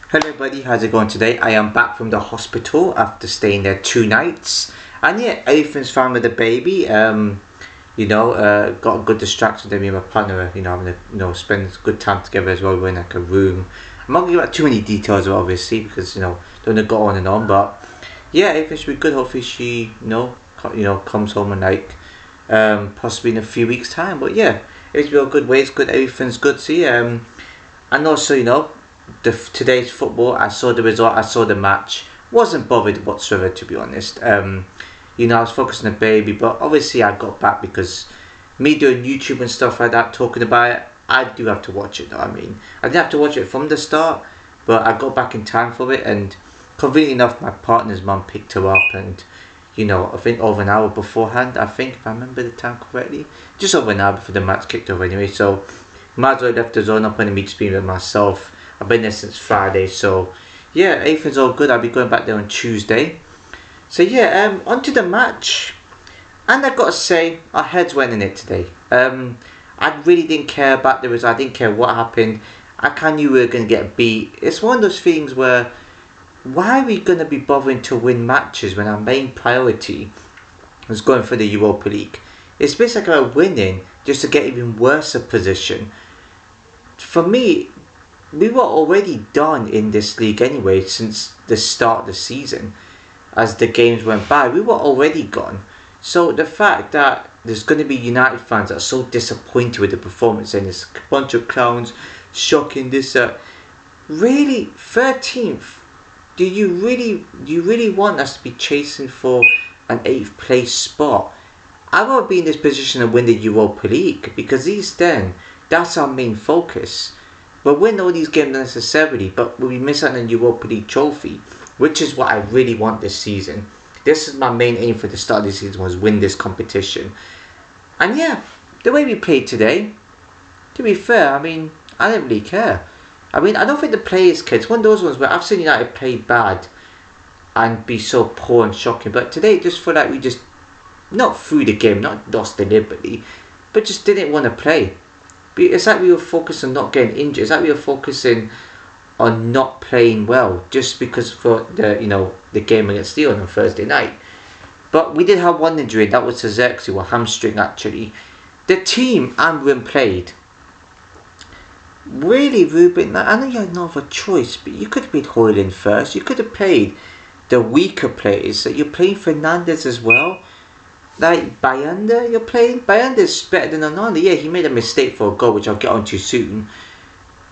Hello everybody, how's it going today? I am back from the hospital after staying there 2 nights. And yeah, everything's fine with the baby. Got a good distraction with me and my partner, having to, spend good time together as well. We're in like a room. I'm not gonna give out too many details obviously because, don't want to go on and on, but yeah, everything should be good. Hopefully she, comes home in possibly in a few weeks time. But yeah, it's real good way, it's good, everything's good. So yeah, and also, today's football, I saw the result, I saw the match, wasn't bothered whatsoever to be honest. I was focused on the baby, but obviously I got back because me doing YouTube and stuff like that, talking about it, I do have to watch it though. I didn't have to watch it from the start, but I got back in time for it, and conveniently enough my partner's mum picked her up, and I think over an hour beforehand, I think if I remember the time correctly, just over an hour before the match kicked off anyway, so might as well left the zone up and me just being with myself. I've been there since Friday, so yeah, everything's all good. I'll be going back there on Tuesday. So yeah, on to the match. And I've got to say, our heads went in it today. I really didn't care about the result. I didn't care what happened. I kind of knew we were going to get beat. It's one of those things where, why are we going to be bothering to win matches when our main priority was going for the Europa League? It's basically about winning just to get even worse a position. For me, we were already done in this league anyway since the start of the season. As the games went by, we were already gone. So the fact that there's going to be United fans that are so disappointed with the performance and this bunch of clowns shocking this, really 13th. Do you really want us to be chasing for an 8th place spot? I want to be in this position and win the Europa League, because that's our main focus. We'll win all these games necessarily, but we'll be missing out on the Europa League trophy, which is what I really want this season. This is my main aim for the start of the season, was win this competition. And yeah, the way we played today, to be fair, I didn't really care. I don't think the players cared. It's one of those ones where I've seen United play bad and be so poor and shocking, but today it just felt like we just, not threw the game, not lost deliberately, but just didn't want to play. It's like we were focused on not getting injured. It's like we were focusing on not playing well just because for the game against Leon on Thursday night. But we did have one injury. That was to Xerxes, a hamstring actually. The team Werent played, really, Ruben, I know you had no other choice, but you could have played Hoyland first. You could have played the weaker players. You're playing Fernandez as well. Like Bayanda, you're playing. Bayanda's better than Onana. Yeah, he made a mistake for a goal, which I'll get onto soon.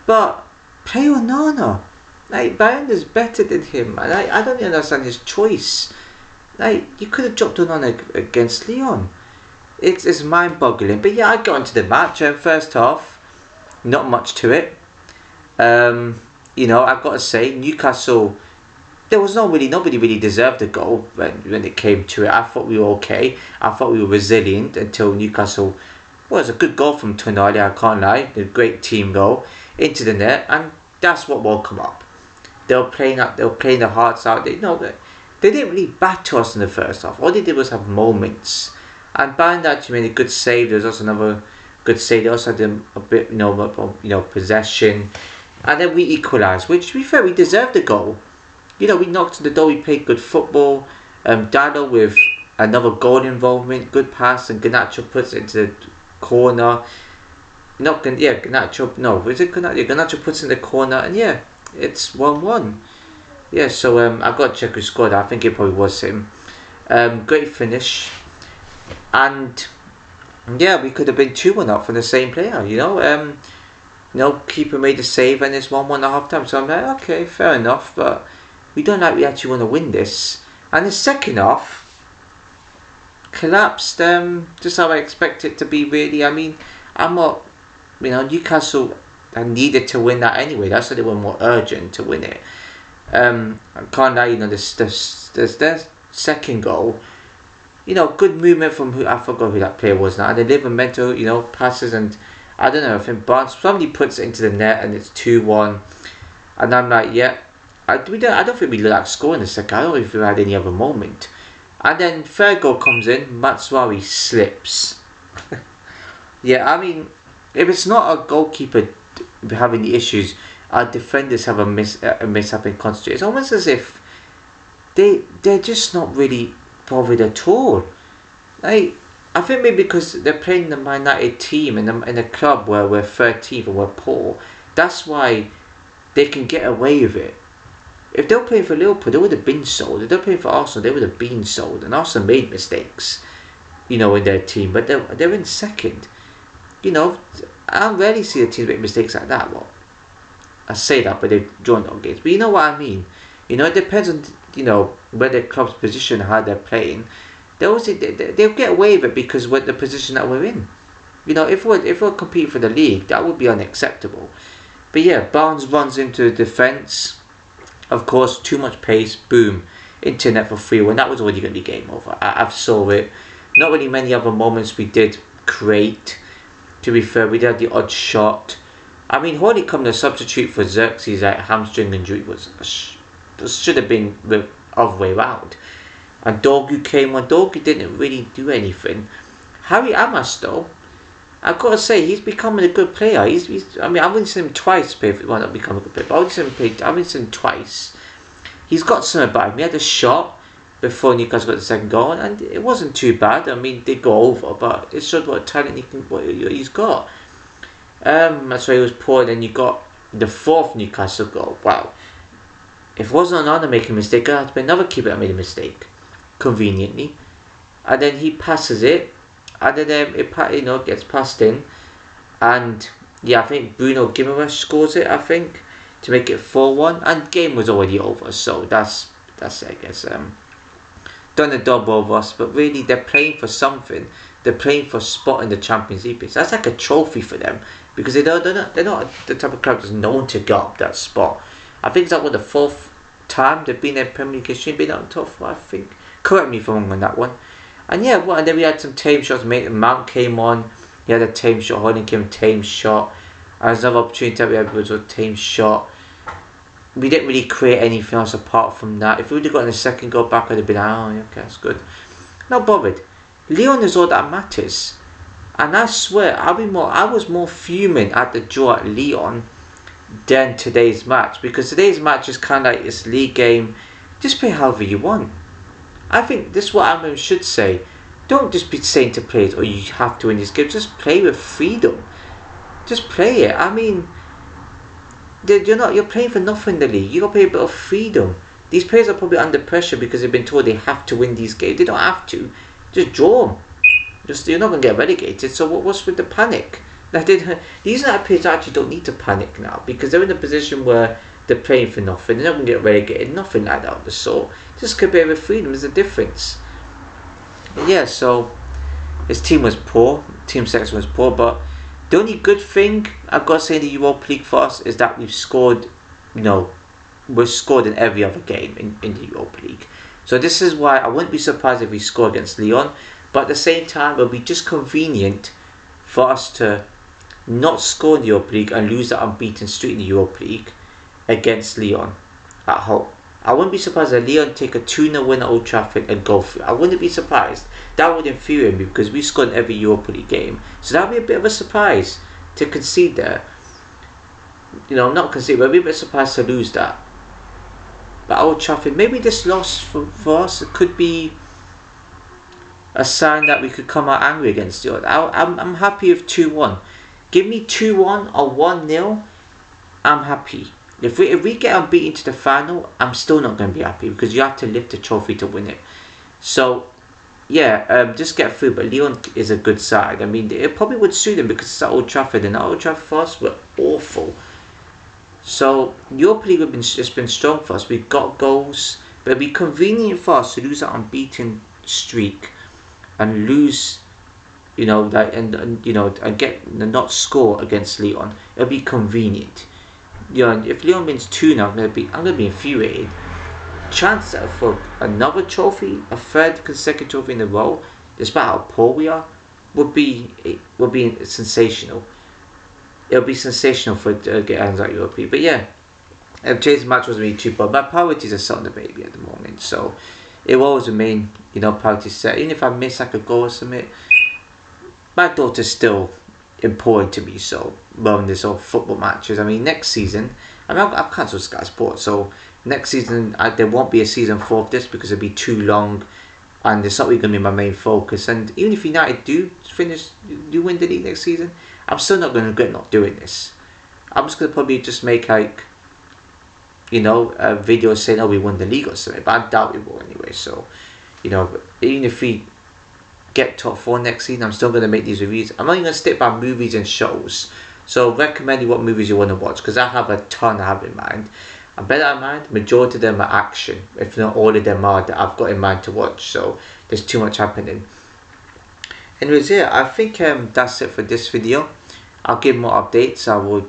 But play Onana. Like, Bayanda's better than him. And I don't really understand his choice. Like, you could have dropped Onana against Leon. It's mind-boggling. But yeah, I got onto the match. First half, not much to it. I've got to say, Newcastle, there was nobody really deserved a goal when it came to it. I thought we were okay. I thought we were resilient until Newcastle. Well, it was a good goal from Tonali, I can't lie. A great team goal into the net, and that's what woke them up. They were playing their hearts out. They didn't really batter us in the first half. All they did was have moments. And Band actually made a good save. There was also another good save. They also had a bit, possession, and then we equalised, which, to be fair, we deserved the goal. We knocked on the door, we played good football. Dado with another goal involvement, good pass, and Garnacho puts it into the corner. Garnacho puts it in the corner, and yeah, it's 1-1. Yeah, so I've got to check who scored. I think it probably was him. Great finish. And yeah, we could have been 2-1 up from the same player, keeper made a save and it's 1-1 at half time. So I'm like, okay, fair enough, but we actually want to win this. And the second half collapsed, just how I expect it to be, really. I'm not, Newcastle needed to win that anyway. That's why they were more urgent to win it. I can't lie, this their second goal, good movement from I forgot who that player was now. And they live in mental, passes, and I don't know, I think Barnes, somebody puts it into the net and it's 2-1. And I'm like, yeah. I don't think we looked like scoring the second. I don't know if we had any other moment. And then third goal comes in, Matsuari slips. Yeah, if it's not a goalkeeper having the issues, our defenders have a mishap in concentration. It's almost as if they're just not really bothered at all. Like, I think maybe because they're playing the Man United team in a club where we're 13th and we're poor, that's why they can get away with it. If they were playing for Liverpool, they would have been sold. If they were playing for Arsenal, they would have been sold. And Arsenal made mistakes, in their team, but they're in second. I rarely see a team make mistakes like that. Well, I say that, but they've drawn on games. But you know what I mean. It depends on where their club's position, how they're playing. They'll get away with it because with the position that we're in. If we're competing for the league, that would be unacceptable. But yeah, Barnes runs into the defence. Of course, too much pace. Boom, into net for 3-1. That was already going to be game over. I saw it. Not really many other moments we did create. To be fair, we did have the odd shot. I mean, Horley coming to substitute for Xerxes at hamstring injury should have been the other way around. And Dorgu came on. Dorgu didn't really do anything. Harry Amos, though, I've got to say, he's becoming a good player. I've only seen him twice play. Well, not become a good player, but I've only seen him twice. He's got something about him. He had a shot before Newcastle got the second goal, and it wasn't too bad. I mean, they go over, but it showed what talent he's got. That's why he was poor. Then you got the fourth Newcastle goal. Wow. If it wasn't Onana making a mistake, it had to be another keeper that made a mistake, conveniently. And then he passes it, and then it gets passed in, and yeah, I think Bruno Guimaraes scores it. I think to make it 4-1, and game was already over. So that's it, I guess. Done a job over us, but really they're playing for something. They're playing for a spot in the Champions League. That's like a trophy for them because they're not the type of club that's known to get up that spot. I think it's like the fourth time they've been in Premier League history, been out on top 4, I think. Correct me if I'm wrong on that one. And yeah, and then we had some tame shots. Mount came on. He had a tame shot. Holding came tame shot. And there's another opportunity that we had was a tame shot. We didn't really create anything else apart from that. If we would have gotten a second goal back, I'd have been, okay, that's good. Not bothered. Leon is all that matters. And I swear, I was more fuming at the draw at Leon than today's match. Because today's match is kind of like this league game. Just play however you want. I think this is what Amram should say. Don't just be saying to players, you have to win this game. Just play with freedom. Just play it. I mean, you're playing for nothing in the league. You got to play a bit of freedom. These players are probably under pressure because they've been told they have to win these games. They don't have to. Just draw them. You're not going to get relegated. So what's with the panic? These players actually don't need to panic now because they're in a position where they're playing for nothing. They're not going to get relegated. Nothing like that of the sort. Just a bit of freedom. There's a difference. And yeah, so his team was poor. Team selection was poor, but the only good thing I've got to say in the Europa League for us is that we've scored, we've scored in every other game in the Europa League. So this is why I wouldn't be surprised if we score against Lyon, but at the same time, it would be just convenient for us to not score in the Europa League and lose that unbeaten streak in the Europa League against Lyon at home. I wouldn't be surprised if Lyon take a 2-0 win at Old Trafford and go through. I wouldn't be surprised. That would infuriate me because we scored in every Europa League game. So that would be a bit of a surprise to concede there. Not concede, but I'd be a bit surprised to lose that. But Old Trafford, maybe this loss for us, it could be a sign that we could come out angry against Lyon. I'm happy with 2-1. Give me 2-1 or 1-0, I'm happy. If we get unbeaten to the final, I'm still not going to be happy because you have to lift the trophy to win it. So, yeah, just get through. But Lyon is a good side. I mean, it probably would suit them because it's at Old Trafford, and Old Trafford for us were awful. So, Europa League has been strong for us. We've got goals, but it'd be convenient for us to lose that unbeaten streak and lose, and get not score against Lyon. It'll be convenient. If Lyon wins 2 now, I'm gonna be infuriated. Chance for another trophy, a third consecutive trophy in a row, despite how poor we are, would be sensational. It'll be sensational for get hands out Europa League. But yeah, today's match wasn't really too bad. My priorities are still on the baby at the moment, so it will always remain, priorities set. Even if I miss like a goal or something, my daughter still important to me. So rather than this all football matches, I mean next season, I mean I've cancelled Sky Sports, so next season there won't be a season 4 of this because it'll be too long, and it's not really going to be my main focus. And even if United do win the league next season, I'm still not going to regret not doing this. I'm just going to probably just make like, you know, a video saying, oh, we won the league or something, but I doubt we will anyway. So, you know, even if we get top 4 next season, I'm still going to make these reviews. I'm not even going to stick by movies and shows. So recommend you what movies you want to watch, because I have a ton I have in mind. I bear in mind, majority of them are action, if not all of them are that I've got in mind to watch. So there's too much happening. Anyways, yeah, I think that's it for this video. I'll give more updates. I will,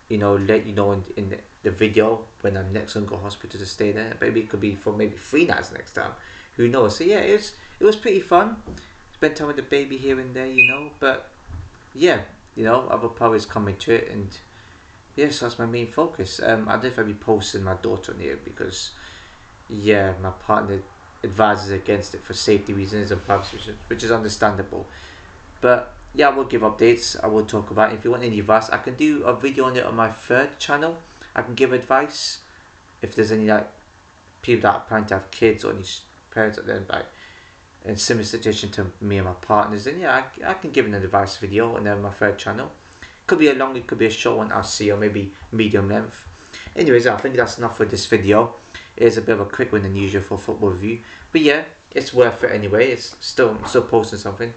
you know, let you know in the video when I'm next going to go hospital to stay there. Maybe it could be for maybe 3 nights next time. Who knows? So yeah, it was pretty fun. Spend time with the baby here and there, you know. But yeah, you know, other powers coming to it, and yes, that's my main focus. I don't know if I'll be posting my daughter on here because, yeah, my partner advises against it for safety reasons and privacy, which is understandable. But yeah, I will give updates. I will talk about it. If you want any advice, I can do a video on it on my 3rd channel. I can give advice if there's any like people that are planning to have kids, or any parents that are like in similar situation to me and my partners. Then yeah, I can give an advice video on my 3rd channel. Could be a long, it could be a short one, I'll see, or maybe medium length. Anyways, I think that's enough for this video. It is a bit of a quick one than usual for football review, but yeah, it's worth it anyway. It's still posting something.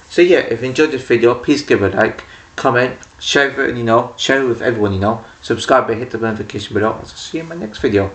So yeah, if you enjoyed this video, please give it a like, comment, share it, share it with everyone you know. Subscribe and hit the notification bell. I'll see you in my next video.